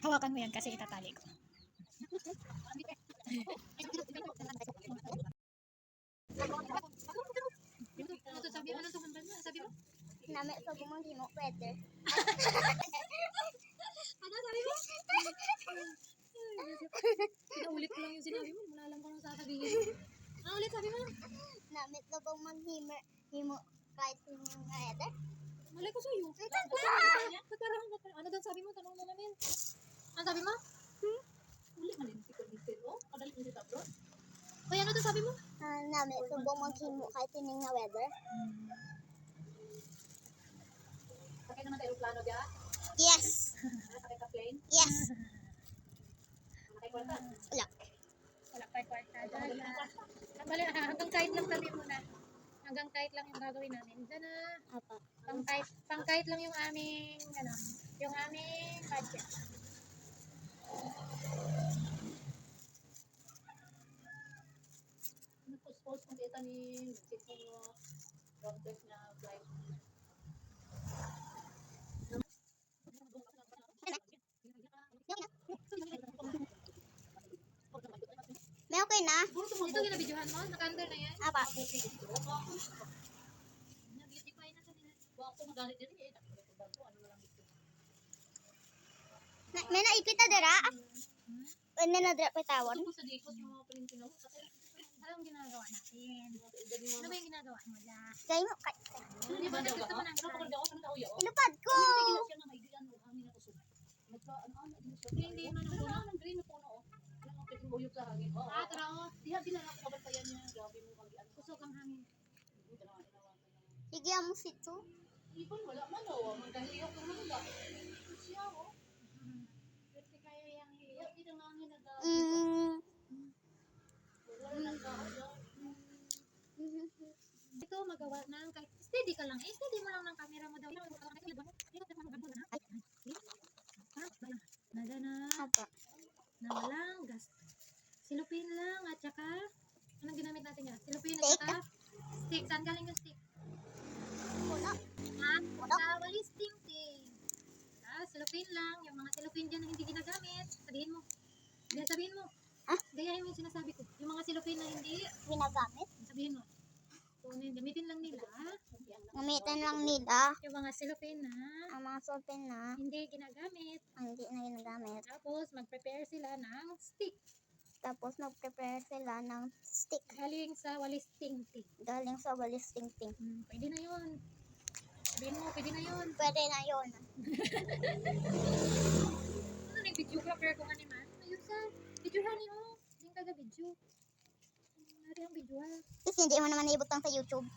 Hawakan mo yan kasi itatali ko. Ano sabi mo? Ano sabi mo? Nami sa bumanggi mo, pwede. Ano sabi mo? Pinaulit ko lang yung sinabi mo. Wala alam ko anong sasabihin. Ano ulit sabi mo? Nami sa bumanggi mo, kahit yung pwede. Malay ko sa'yo. Ano daw sabi mo? Tanong mo namin. Ano sabi mo? Uli malin. Dito. Kadali mo dito bro. Uy, ano daw sabi mo? Nami sa bumanggi mo, kahit yung weather. Sakay naman tayo plano dyan? Yes. Sakay ka plane? Yes. Sakay kwarta? Wala. Wala pa kwarta. Hanggang kahit lang sabi mo na. Hanggang kahit lang yung gagawin namin. Diyan na. Apa. Pang kahit lang yung aming, yung aming budget. Nag-post mo dito ni Sipon mo. Rounders na flight. May okay na? Ito ginabidyohan mo? Naka-under na yan? Apa. Nag-beautify na kanila. Ako magalit din eh. Ano na lang ito. May naipit na dira? May na-drop itawan? Ito po sa dikot yung mga Pilipino. Anong ginagawa natin? Ano ba yung ginagawa mo dyan? Gay mo, Hindi ba gusto mo nang ilupad ko! Hindi man ang puno. Ang green na puno. Tara o. Diha binala ko ba yan niya? Grabe mo magian. Kusog ang hangin. Sige mo sito. Ipon wala man o. Magkahiyok ko man ba? Siya o. Pwede kayo yung hiyok. Hindi na hangin na daw. Wala nang daw. Ito magawa ng kahit steady ka lang. Steady mo lang ng camera mo daw. Nada na. Apa. Na walang gas. Silupin lang at saka anong ginamit natin yan? Silupin at Stick. saka stick. Saan galing yung stick? Puno. Ha? Puno. Sa walis ting-ting. Silupin lang. Yung mga silupin dyan na hindi ginagamit. Sabihin mo. Sabihin mo. Gayahin mo yung sinasabi ko. Yung mga silupin na hindi Ginagamit. sabihin mo. Gamitin lang nila. Gamitin lang nila Yung mga silupin na ang mga sopin na hindi ginagamit. hindi na ginagamit. Tapos mag-prepare sila ng stick. Tapos mag-prepare sila ng stick Galing sa walis ting-ting. galing sa walis ting-ting. Pwede na yun. Sabihin mo, pwede na yun. Pwede na yun. Ano na yung videographer ko nga naman? Ayun sa videohan niyo. Hindi ka video. Nari ang video ha. Kasi hindi mo naman naibutang sa YouTube.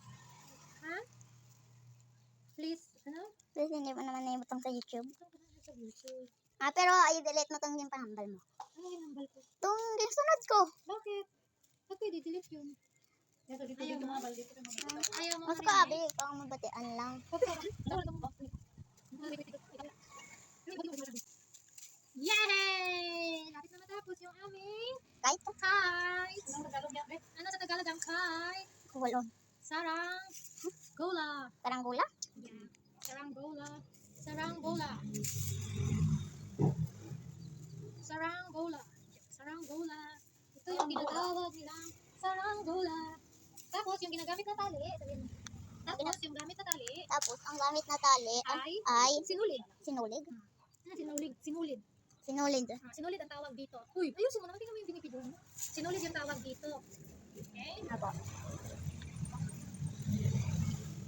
Ha? Please, ano? Kasi hindi mo naman naibutang sa YouTube. Ito ka na sa YouTube. Pero i-delete mo tong yung pahambal mo. Ano yung nambal ko? Itong sunod ko. Bakit? Ba't pwede delete yun? Ayaw mo? Ayaw mo? Mas kaabi, ikaw ang mabatian lang. Yay! Lapit na matapos yung aming Kahit kite. Ano sa Tagalog ang kite? kulon. Sarang gola. Karanggula? Yeah. Saranggola. Saranggola. Saranggola. Saranggola. Ito yung tinatawag nilang saranggola. Tapos yung ginagamit na tali, sabihin mo. Tapos yung gamit na tali Tapos ang gamit na tali ay sinulid. sinulig. Sinulid. Sinulid. Sinulid. Sinulid ang tawag dito. Uy, ayusin mo naman. Tingnan mo yung binibidyo mo. Sinulid yung tawag dito. Okay? Apo.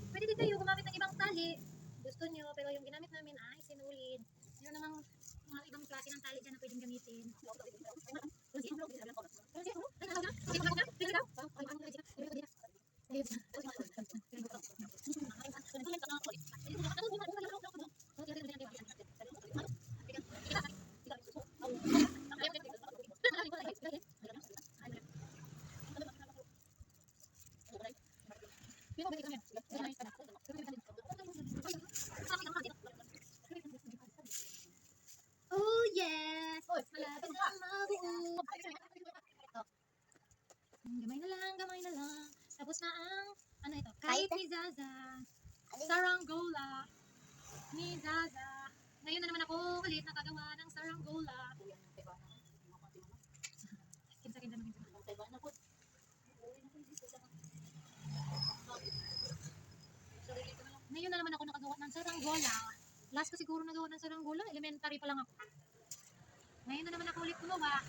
Pwede din kayo gumamit ng ibang tali. Gusto nyo, pero yung ginamit namin ay sinulid. Meron namang mga ibang klase ng tali dyan na pwedeng gamitin. Oh yes! Malapit na mabuo. Gamay na lang. Tapos na ang, ano ito? Kahit ni Zaza. Saranggola. Ni Zaza. Ngayon na naman ako ulit nakagawa ng saranggola. Ngayon na naman ako nakagawa ng saranggola. Last ko siguro nagawa ng saranggola, elementary pa lang ako. Ngayon na naman ako ulit gumawa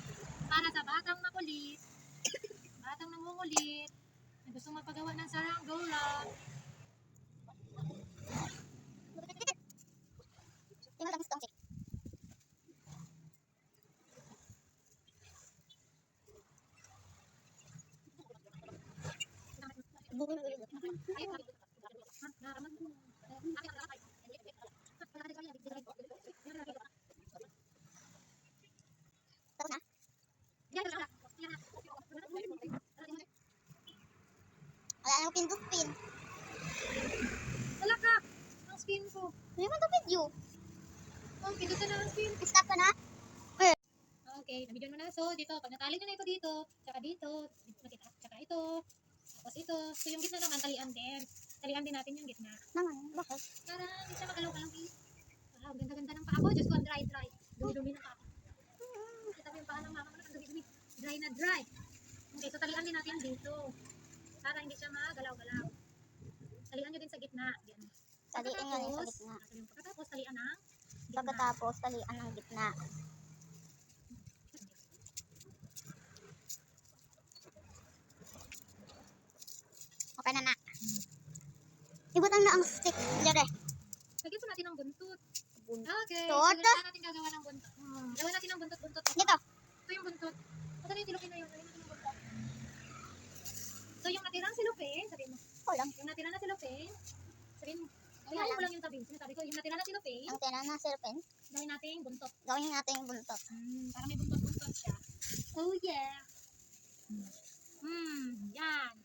para sa batang makulit, batang nangungulit, na gusto magpagawa ng saranggola. Tingnan lang gusto ko. Tapos na? Wala nang pin. Wala ka! Ang spin ko. Hindi mo ito video. Oh, pindutin na ang spin. Stop ka na? Okay, nabidyon mo na. So, dito, pag natali nyo na ito dito, tsaka dito, makita, tsaka ito, tapos ito. So, yung gitna naman, talian din. Talian din natin yung gitna. Naman, bakit? Para hindi siya magalaw-galaw eh. Wow, ganda-ganda ng paa ko. Diyos ko, ang dry. Dumi-dumi ng paa ko. Kita mo yung paa ng mama mo na, ang dumi-dumi. Dry na dry. Okay, so talian din natin dito. Para hindi siya magalaw-galaw. Talian nyo din sa gitna. Yan. Taliin nga rin sa gitna. Pagkatapos, talian ng gitna. Pagkatapos, talian ng gitna. Okay na. Igutan na ang stick. Dire. Lagyan po natin ng buntot. Okay, Buntot? so saan natin gagawa ng buntot? Gawin natin ng buntot-buntot. Dito. Ito yung buntot. Ito na yung silupin na yun. Gawin natin yung buntot. So yung natirang silupin, sabihin mo. Kulang. Yung natira na silupin, sabihin mo. Wala Kaya lang. mo lang yung tabi. Sinasabi ko, yung natira na silupin, Ang tira na sirpin. gawin natin yung buntot. Gawin natin yung buntot. Para may buntot-buntot siya. Oh yeah. Yan.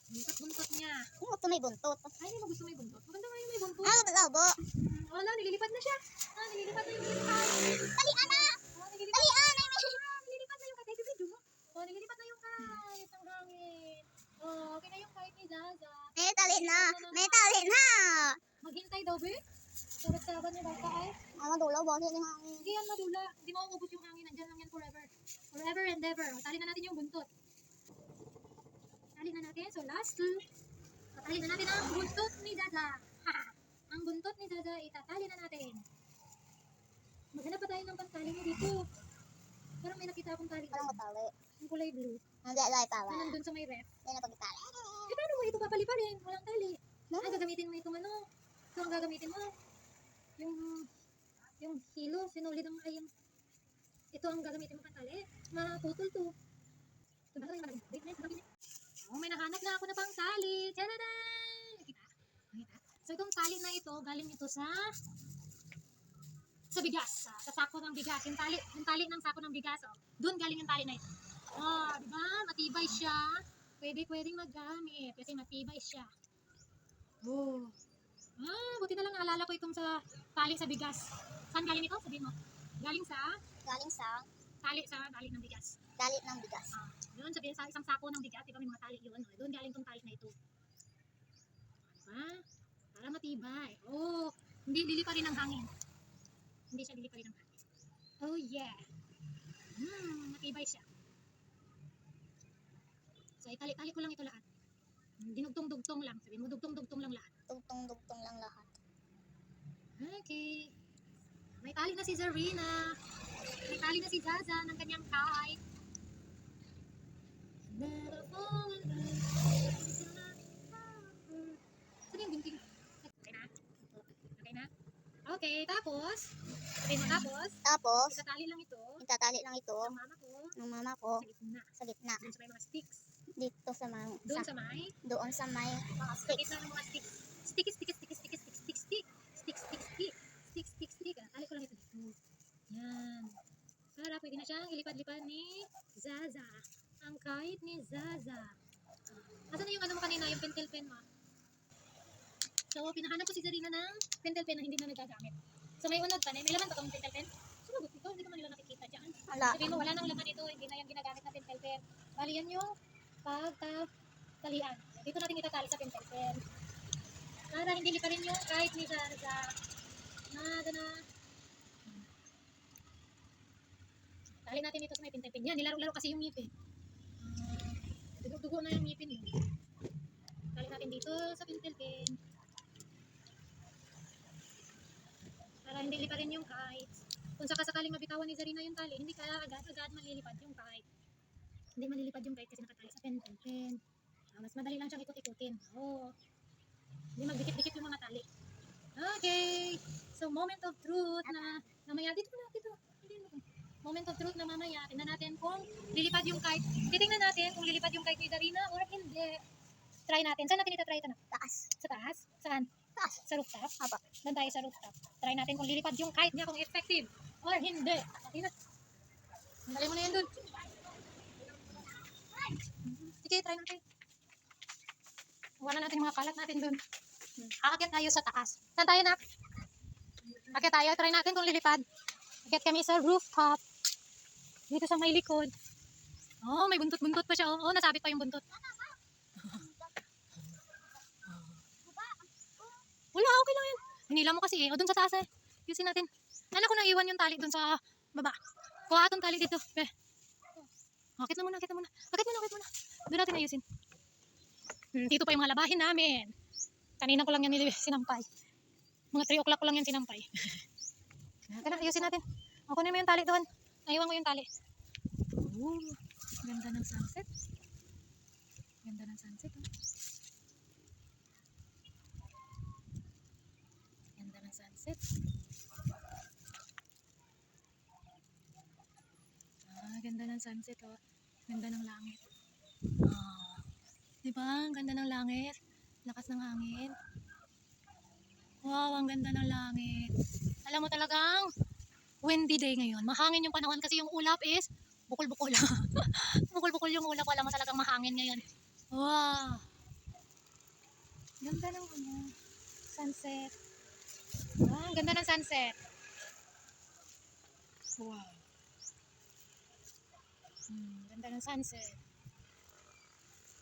Buntot-buntot niya. Yung gusto may buntot. Ay, hindi mo gusto may buntot. Maganda nga yung may buntot. Labo. Wala, nililipad na siya. Nililipad na yung kite. Talian na! Nililipad Talian! nililipad na yung kite. Bibidyo mo. Nililipad na yung kite. Ang hangin. Okay na yung kite ni Zaza. May tali na! May tali na! Maghintay daw, be. Sabat-sabat niya bata ay. Madulaw ba siya ng hangin? Hindi yan madula. Hindi mauubos yung hangin. Nandyan lang yan forever. Forever and ever. Tali na natin yung buntot. Tali na natin. So, last two. Tali na natin ang buntot ni Zaza. Ang buntot ni Zaza, itatali na natin. Maghanap pa tayo ng pantali mo dito. Parang may nakita akong tali. Parang matali. Yung kulay blue. Hindi, alay pa ba? Na nandun sa may ref. Hindi na pagkitali. Eh, paano mo ito papaliparin? Walang tali. No? Ay, gagamitin mo itong ano. Ito ang gagamitin mo. Yung hilo, sinulid ang ayang. Ito ang gagamitin mo pantali. Maputol to. Ito ba rin? Oh, may nahanap na ako na pang tali. Tadadaan! Nakita? So, itong tali na ito, galing ito sa bigas. Sa sako ng bigas. Yung tali ng sako ng bigas. Oh. Doon galing yung tali na ito. Oh, di ba? Matibay siya. Pwedeng magamit kasi matibay siya. Oh. Buti na lang naalala ko itong sa tali sa bigas. Saan galing ito? Sabihin mo. Galing sa Galing sa tali ng bigas. galit ng bigas. Yun, sabihin sa isang sako ng bigas, di ba may mga tali yun. Doon galing tong tali na ito. Para matibay. Oh, hindi liliparin ng hangin. Hindi siya liliparin ng hangin. Oh yeah. Matibay siya. So, itali-tali ko lang ito lahat. Dinugtong-dugtong lang. Sabihin mo, dugtong-dugtong lang lahat. Tugtong-dugtong lang lahat. Okay. May tali na si Zarina. May tali na si Zaza ng kanyang kite. Never fall in love. Saan yung gunting? Okay na? Okay na? Okay, tapos, sabihin mo Tapos, itatali lang ito itatali lang ito ng mama ko ng mama ko sa gitna. sa gitna. Doon sa may mga sticks. Dito sa mga Doon sa may doon sa may mga sa sticks. gitna ng mga sticks. Stick. Tali ko lang ito dito. Yan. Para pwede na siyang ilipad-lipad ni Zaza. Ang kite ni Zaza. Asan na yung ano mo kanina, yung pentel pen mo? So, pinahanap ko si Zarina ng pentel pen na hindi na nagagamit. So, may unod pa. May laman pa itong pentel pen? Sumagot ito, hindi naman nila nakikita dyan. Wala. Sabihin mo, wala nang laman ito, hindi na yung ginagamit na pentel pen. Bali yan yung pagtatalian. Dito natin itatali sa pentel pen. Para hindi liparin yung kite ni Zaza. Na. Tali natin dito sa may pentel pen. Yan, nilaro-laro kasi yung ngipin. Dugo na yung ngipin yun. Tali natin dito sa pentel pen. para hindi liparin yung kite. Kung sakasakaling mabitawan ni Zarina yung tali, hindi kaya agad-agad malilipad yung kite. Hindi malilipad yung kite kasi nakatali sa pen. Mas madali lang siyang ikot-ikutin. Oo. Hindi magdikit-dikit yung mga tali. Okay. So, moment of truth na mamaya. Dito. Moment of truth na mamaya. Tingnan natin kung lilipad yung kite. Titingnan natin kung lilipad yung kite ni Zarina or hindi. Try natin. Saan natin itatry ito na? Taas. Sa taas? Saan? Taas. Sa rooftop? Apa. Doon tayo sa rooftop. Try natin kung lilipad yung kite niya kung effective or hindi. Okay na. Dali mo na yan dun. Sige, try natin. Wala natin mga kalat natin dun. Aakyat tayo sa taas. Saan tayo, nak? Aakyat tayo. Try natin kung lilipad. Aakyat kami sa rooftop. Dito sa may likod. Oh, may buntot-buntot pa siya. Oh, nasabit pa yung buntot. Wala, okay lang yan. Hinila mo kasi eh. O, dun sa taas eh. Yusin natin. Ano ko nang iwan yung tali dun sa baba. Kuha atong tali dito. Akit na muna. Akit mo na. Doon natin ayusin. Dito pa yung mga labahin namin. Kanina ko lang yan sinampay. Mga 3 o'clock ko lang yan sinampay. Kaya ayusin natin. Ako na mo yung tali doon. Naiwan ko yung tali. Oh, ganda ng sunset. Ganda ng sunset. Oh. Ganda ng sunset. Ganda ng sunset. Oh. Ganda ng langit. Diba? Ang ganda ng langit. Lakas ng hangin. Wow, ang ganda ng langit. Alam mo talagang windy day ngayon. Mahangin yung panahon kasi yung ulap is bukol-bukol. Bukol-bukol yung ulap. Alam mo talagang mahangin ngayon. Wow. Ganda ng sunset. Ang ganda ng sunset. Wow. Ganda ng sunset.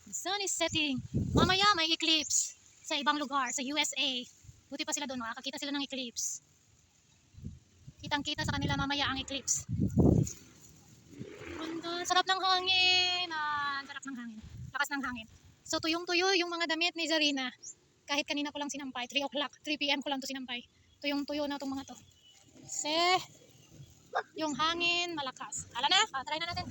The sun is setting. Mamaya may eclipse sa ibang lugar, sa USA. Buti pa sila doon, makakakita sila ng eclipse. Kitang-kita sa kanila mamaya ang eclipse. Ganda, sarap ng hangin. Sarap ng hangin. Lakas ng hangin. So tuyong-tuyo yung mga damit ni Zarina. Kahit kanina ko lang sinampay, 3 o'clock, 3 PM ko lang to sinampay. Tuyong-tuyo na itong mga to. Kasi yung hangin malakas. Hala na, try na natin.